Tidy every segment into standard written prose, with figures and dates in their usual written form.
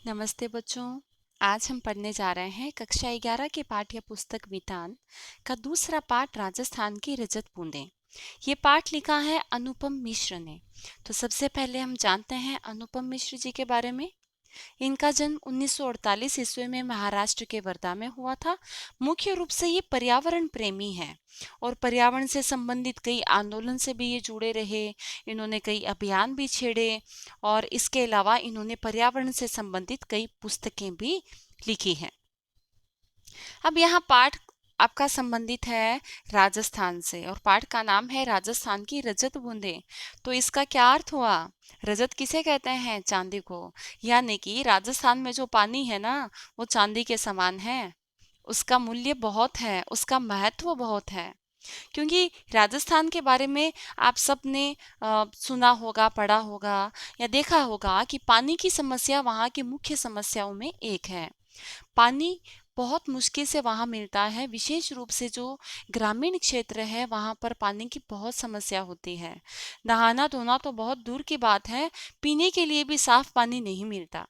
नमस्ते बच्चों। आज हम पढ़ने जा रहे हैं कक्षा 11 के पाठ्य पुस्तक वितान का दूसरा पाठ राजस्थान की रजत बूंदें। ये पाठ लिखा है अनुपम मिश्र ने। तो सबसे पहले हम जानते हैं अनुपम मिश्र जी के बारे में। इनका जन्म 1948 ईस्वी में महाराष्ट्र के वर्धा में हुआ था। मुख्य रूप से ये पर्यावरण प्रेमी हैं और पर्यावरण से संबंधित कई आंदोलन से भी ये जुड़े रहे। इन्होंने कई अभियान भी छेड़े और इसके अलावा इन्होंने पर्यावरण से संबंधित कई पुस्तकें भी लिखी हैं। अब यहाँ पाठ आपका संबंधित है राजस्थान से और पाठ का नाम है राजस्थान की रजत बूंदें। तो इसका क्या अर्थ हुआ? रजत किसे कहते हैं? चांदी को। यानी कि राजस्थान में जो पानी है ना, वो चांदी के समान है। उसका मूल्य बहुत है, उसका महत्व बहुत है। क्योंकि राजस्थान के बारे में आप सबने सुना होगा, पढ़ा होगा या देखा होगा कि पानी की समस्या वहाँ की मुख्य समस्याओं में एक है। पानी बहुत मुश्किल से वहाँ मिलता है। विशेष रूप से जो ग्रामीण क्षेत्र है वहाँ पर पानी की बहुत समस्या होती है। नहाना धोना तो बहुत दूर की बात है, पीने के लिए भी साफ पानी नहीं मिलता।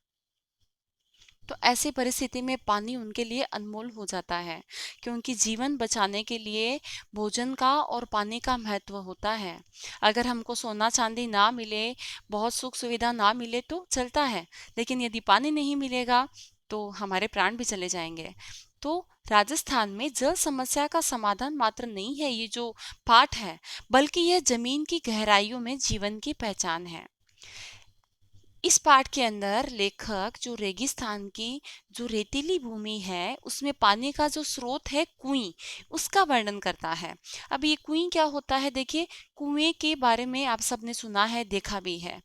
तो ऐसी परिस्थिति में पानी उनके लिए अनमोल हो जाता है, क्योंकि जीवन बचाने के लिए भोजन का और पानी का महत्व होता है। अगर हमको सोना चांदी ना मिले, बहुत सुख सुविधा ना मिले तो चलता है, लेकिन यदि पानी नहीं मिलेगा तो हमारे प्राण भी चले जाएंगे। तो राजस्थान में जल समस्या का समाधान मात्र नहीं है ये जो पाठ है, बल्कि यह जमीन की गहराइयों में जीवन की पहचान है। इस पाठ के अंदर लेखक जो रेगिस्तान की जो रेतीली भूमि है उसमें पानी का जो स्रोत है कुएं, उसका वर्णन करता है। अब ये कुएं क्या होता है? देखिए, कुएं के बारे में आप सबने सुना है, देखा भी है।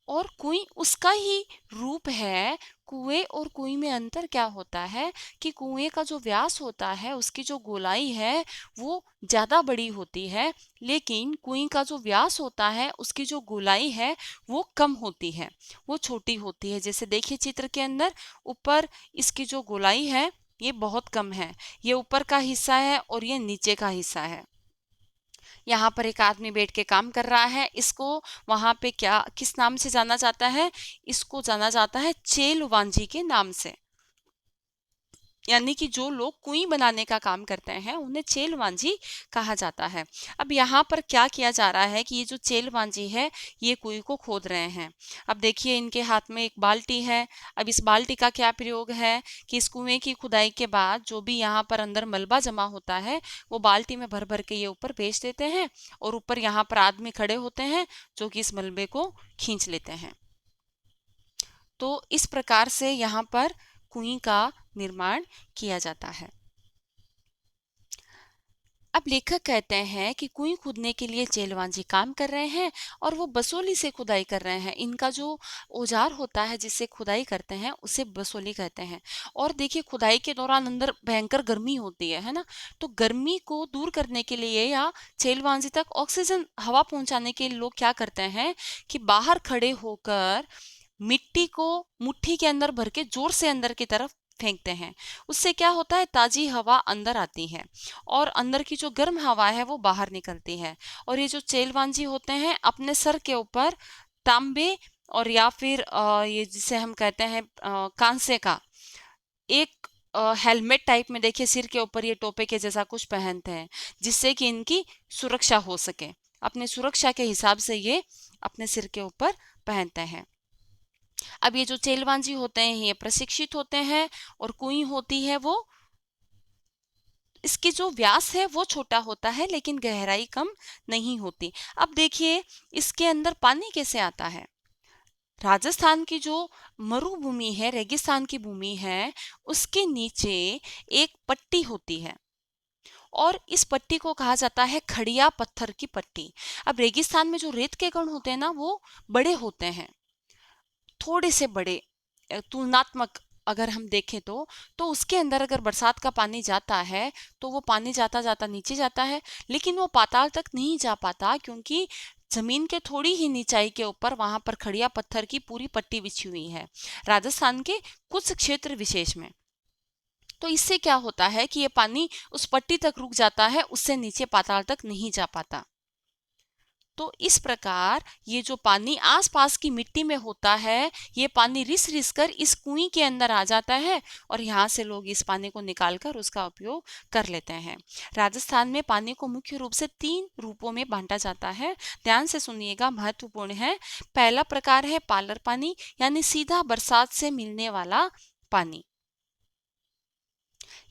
और कुएं उसका ही रूप है। कुएं और कुएं में अंतर क्या होता है कि कुएं का जो व्यास होता है, उसकी जो गोलाई है वो ज्यादा बड़ी होती है, लेकिन कुएं का जो व्यास होता है उसकी जो गोलाई है वो कम होती है, वो छोटी होती है। जैसे देखिए चित्र के अंदर, ऊपर इसकी जो गोलाई है ये बहुत कम है, ये ऊपर का हिस्सा है और ये नीचे का हिस्सा है। यहाँ पर एक आदमी बैठ के काम कर रहा है। इसको वहां पे क्या किस नाम से जाना जाता है? इसको जाना जाता है चेल वांजी के नाम से। यानी कि जो लोग कुएं बनाने का काम करते हैं उन्हें चेल वांजी कहा जाता है। अब यहाँ पर क्या किया जा रहा है कि ये जो चेल वांजी है ये कुएं को खोद रहे हैं। अब देखिए इनके हाथ में एक बाल्टी है। अब इस बाल्टी का क्या प्रयोग है कि इस कुएं की खुदाई के बाद जो भी यहाँ पर अंदर मलबा जमा होता है वो बाल्टी में भर भर के ये ऊपर भेज देते हैं और ऊपर यहाँ पर आदमी खड़े होते हैं जो कि इस मलबे को खींच लेते हैं। तो इस प्रकार से यहाँ पर कुएं का निर्माण किया जाता है। अब लेखक कहते हैं कि कुएं खोदने के लिए चेलवांजी काम कर रहे हैं और वो बसोली से खुदाई कर रहे हैं। इनका जो औजार होता है जिससे खुदाई करते हैं उसे बसोली कहते हैं। और देखिए खुदाई के दौरान अंदर भयंकर गर्मी होती है ना, तो गर्मी को दूर करने के लिए या चेलवांजी तक ऑक्सीजन हवा पहुंचाने के लिए लोग क्या करते हैं कि बाहर खड़े होकर मिट्टी को मुट्ठी के अंदर भर के जोर से अंदर की तरफ फेंकते हैं। उससे क्या होता है, ताजी हवा अंदर आती है और अंदर की जो गर्म हवा है वो बाहर निकलती है। और ये जो चेलवांजी होते हैं अपने सर के ऊपर तांबे और या फिर ये जिसे हम कहते हैं कांसे का एक हेलमेट टाइप में, देखिए सिर के ऊपर ये टोपे के जैसा कुछ पहनते हैं जिससे कि इनकी सुरक्षा हो सके। अपने सुरक्षा के हिसाब से ये अपने सिर के ऊपर पहनते हैं। अब ये जो चेलवांजी होते हैं ये प्रशिक्षित होते हैं और कुएं होती है वो, इसकी जो व्यास है वो छोटा होता है लेकिन गहराई कम नहीं होती। अब देखिए इसके अंदर पानी कैसे आता है। राजस्थान की जो मरुभूमि है, रेगिस्तान की भूमि है, उसके नीचे एक पट्टी होती है और इस पट्टी को कहा जाता है खड़िया पत्थर की पट्टी। अब रेगिस्तान में जो रेत के कण होते हैं ना वो बड़े होते हैं, थोड़े से बड़े तुलनात्मक अगर हम देखें तो उसके अंदर अगर बरसात का पानी जाता है तो वो पानी जाता जाता नीचे जाता है, लेकिन वो पाताल तक नहीं जा पाता क्योंकि जमीन के थोड़ी ही नीचाई के ऊपर वहां पर खड़िया पत्थर की पूरी पट्टी बिछी हुई है राजस्थान के कुछ क्षेत्र विशेष में। तो इससे क्या होता है कि ये पानी उस पट्टी तक रुक जाता है, उससे नीचे पाताल तक नहीं जा पाता। तो इस प्रकार ये जो पानी आसपास की मिट्टी में होता है, ये पानी रिस रिस कर इस कुएं के अंदर आ जाता है और यहाँ से लोग इस पानी को निकालकर उसका उपयोग कर लेते हैं। राजस्थान में पानी को मुख्य रूप से 3 रूपों में बांटा जाता है। ध्यान से सुनिएगा, महत्वपूर्ण है। पहला प्रकार है पालर पानी, यानी सीधा बरसात से मिलने वाला पानी,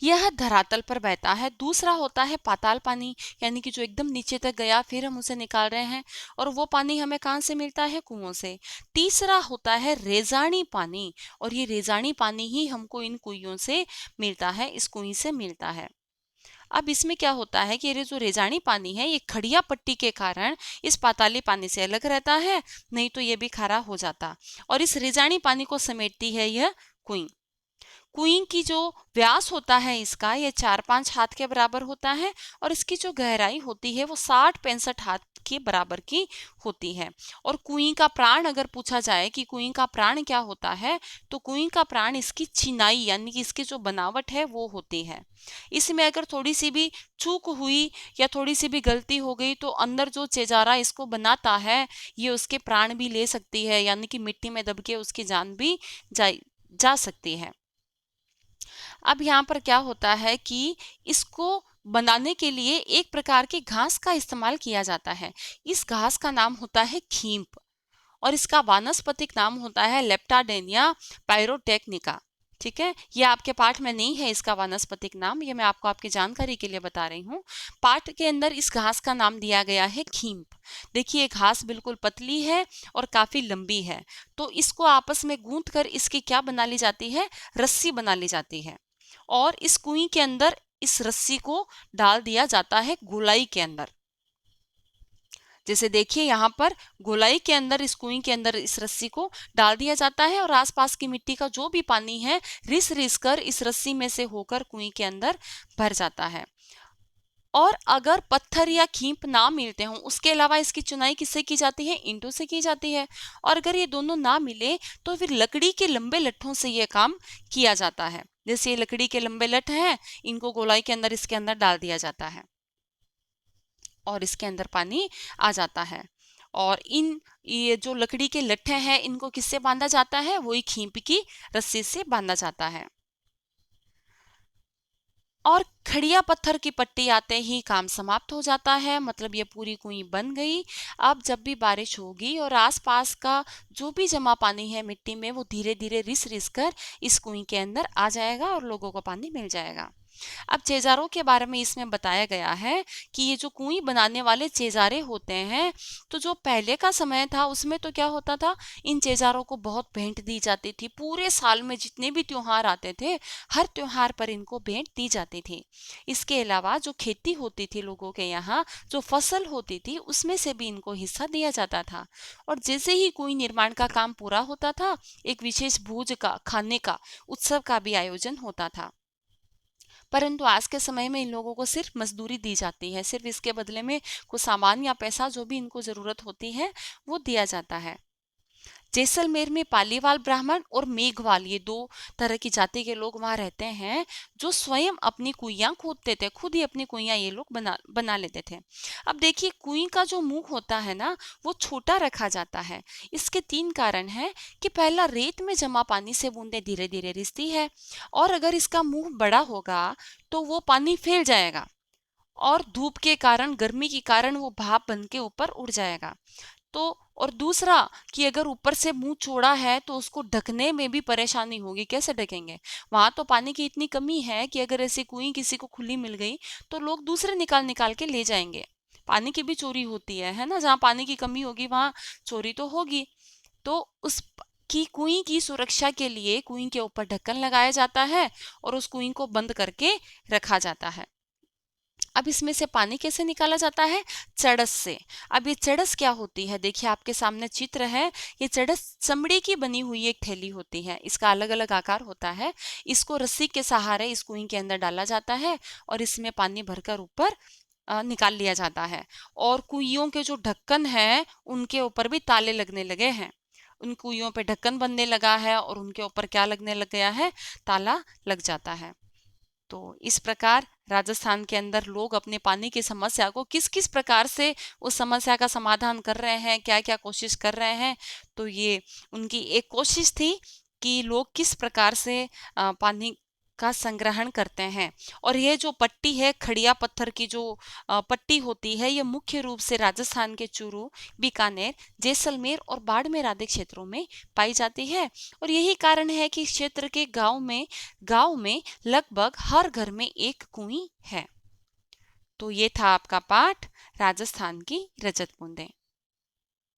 यह धरातल पर बहता है। दूसरा होता है पाताल पानी, यानी कि जो एकदम नीचे तक गया फिर हम उसे निकाल रहे हैं, और वो पानी हमें कहाँ से मिलता है? कुओं से। तीसरा होता है रेजानी पानी, और ये रेजानी पानी ही हमको इन कुइयों से मिलता है, इस कुएं से मिलता है। अब इसमें क्या होता है कि ये जो रेजानी पानी है, ये खड़िया पट्टी के कारण इस पाताली पानी से अलग रहता है, नहीं तो ये भी खारा हो जाता। और इस रेजानी पानी को समेटती है यह कुई। कुई की जो व्यास होता है इसका, ये 4-5 हाथ के बराबर होता है, और इसकी जो गहराई होती है वो 60-65 हाथ के बराबर की होती है। और कुई का प्राण अगर पूछा जाए कि कुई का प्राण क्या होता है, तो कुई का प्राण इसकी चिनाई, यानी कि इसकी जो बनावट है वो होती है। इसमें अगर थोड़ी सी भी चूक हुई या थोड़ी सी भी गलती हो गई, तो अंदर जो चेजारा इसको बनाता है, ये उसके प्राण भी ले सकती है, यानी कि मिट्टी में दब के उसकी जान भी जा सकती है। अब यहाँ पर क्या होता है कि इसको बनाने के लिए एक प्रकार की घास का इस्तेमाल किया जाता है। इस घास का नाम होता है खींप, और इसका वानस्पतिक नाम होता है लेप्टाडेनिया पायरोटेक्निका। ठीक है, ये आपके पाठ में नहीं है इसका वानस्पतिक नाम, ये मैं आपको आपकी जानकारी के लिए बता रही हूँ। पाठ के अंदर इस घास का नाम दिया गया है खींप। देखिए, घास बिल्कुल पतली है और काफी लंबी है, तो इसको आपस में गूंथ कर इसकी क्या बना ली जाती है? रस्सी बना ली जाती है, और इस कुएं के अंदर इस रस्सी को डाल दिया जाता है गोलाई के अंदर। जैसे देखिए यहाँ पर गोलाई के अंदर, इस कुएं के अंदर इस रस्सी को डाल दिया जाता है, और आसपास की मिट्टी का जो भी पानी है रिस रिस कर इस रस्सी में से होकर कुएं के अंदर भर जाता है। और अगर पत्थर या खींप ना मिलते हों, उसके अलावा इसकी चुनाई किससे की जाती है? ईंटों से की जाती है। और अगर ये दोनों ना मिले तो फिर लकड़ी के लंबे लट्ठों से ये काम किया जाता है। जैसे ये लकड़ी के लंबे लट्ठ हैं, इनको गोलाई के अंदर, इसके अंदर डाल दिया जाता है और इसके अंदर पानी आ जाता है। और ये जो लकड़ी के लट्ठे हैं, इनको किससे बांधा जाता है? वही खींप की रस्सी से बांधा जाता है। और खड़िया पत्थर की पट्टी आते ही काम समाप्त हो जाता है, मतलब ये पूरी कुएं बन गई। अब जब भी बारिश होगी और आसपास का जो भी जमा पानी है मिट्टी में, वो धीरे धीरे रिस रिस कर इस कुएं के अंदर आ जाएगा और लोगों को पानी मिल जाएगा। अब चेजारों के बारे में इसमें बताया गया है कि ये जो कुएं बनाने वाले चेजारे होते हैं, तो जो पहले का समय था उसमें तो क्या होता था, इन चेजारों को बहुत भेंट दी जाती थी। पूरे साल में जितने भी त्योहार आते थे, हर त्योहार पर इनको भेंट दी जाती थी। इसके अलावा जो खेती होती थी लोगों के यहाँ, जो फसल होती थी, उसमें से भी इनको हिस्सा दिया जाता था। और जैसे ही कुएं निर्माण का काम पूरा होता था, एक विशेष भोज का, खाने का, उत्सव का भी आयोजन होता था। परंतु आज के समय में इन लोगों को सिर्फ मजदूरी दी जाती है, सिर्फ इसके बदले में कुछ सामान या पैसा जो भी इनको जरूरत होती है वो दिया जाता है। जैसलमेर में पालीवाल ब्राह्मण और मेघवाल, ये 2 तरह की जाति के लोग वहां रहते हैं, जो स्वयं अपनी कुइयां खोदते थे, खुद ही अपनी कुइयां ये लोग बना लेते थे। अब देखिए, कुएं का जो मुंह होता है ना, वो छोटा रखा जाता है। इसके 3 कारण हैं कि पहला, रेत में जमा पानी से बूंदें धीरे धीरे रिसती है, और अगर इसका मुंह बड़ा होगा तो वो पानी फैल जाएगा, और धूप के कारण, गर्मी के कारण वो भाप बन के ऊपर उड़ जाएगा। तो और दूसरा कि अगर ऊपर से मुंह चौड़ा है तो उसको ढकने में भी परेशानी होगी, कैसे ढकेंगे? वहां तो पानी की इतनी कमी है कि अगर ऐसी कुएं किसी को खुली मिल गई तो लोग दूसरे निकाल निकाल के ले जाएंगे। पानी की भी चोरी होती है ना? जहाँ पानी की कमी होगी वहां चोरी तो होगी। तो उस की कुएं की सुरक्षा के लिए कुएं के ऊपर ढक्कन लगाया जाता है और उस कुएं को बंद करके रखा जाता है। अब इसमें से पानी कैसे निकाला जाता है? चड़स से। अब ये चड़स क्या होती है? देखिए, आपके सामने चित्र है। ये चड़स चमड़े की बनी हुई एक थैली होती है, इसका अलग अलग आकार होता है। इसको रस्सी के सहारे इस कुएं के अंदर डाला जाता है और इसमें पानी भरकर ऊपर निकाल लिया जाता है। और कुइयों के जो ढक्कन है उनके ऊपर भी ताले लगने लगे हैं। उन कुइयों पे ढक्कन बनने लगा है और उनके ऊपर क्या लगने लग गया है? ताला लग जाता है। तो इस प्रकार राजस्थान के अंदर लोग अपने पानी की समस्या को किस किस प्रकार से उस समस्या का समाधान कर रहे हैं, क्या क्या कोशिश कर रहे हैं। तो ये उनकी एक कोशिश थी कि लोग किस प्रकार से पानी का संग्रहण करते हैं। और ये जो पट्टी है, खड़िया पत्थर की जो पट्टी होती है, ये मुख्य रूप से राजस्थान के चूरू, बीकानेर, जैसलमेर और बाड़मेर आदि क्षेत्रों में पाई जाती है। और यही कारण है कि क्षेत्र के गांव में लगभग हर घर में एक कुएं है। तो ये था आपका पाठ, राजस्थान की रजत बूंदें।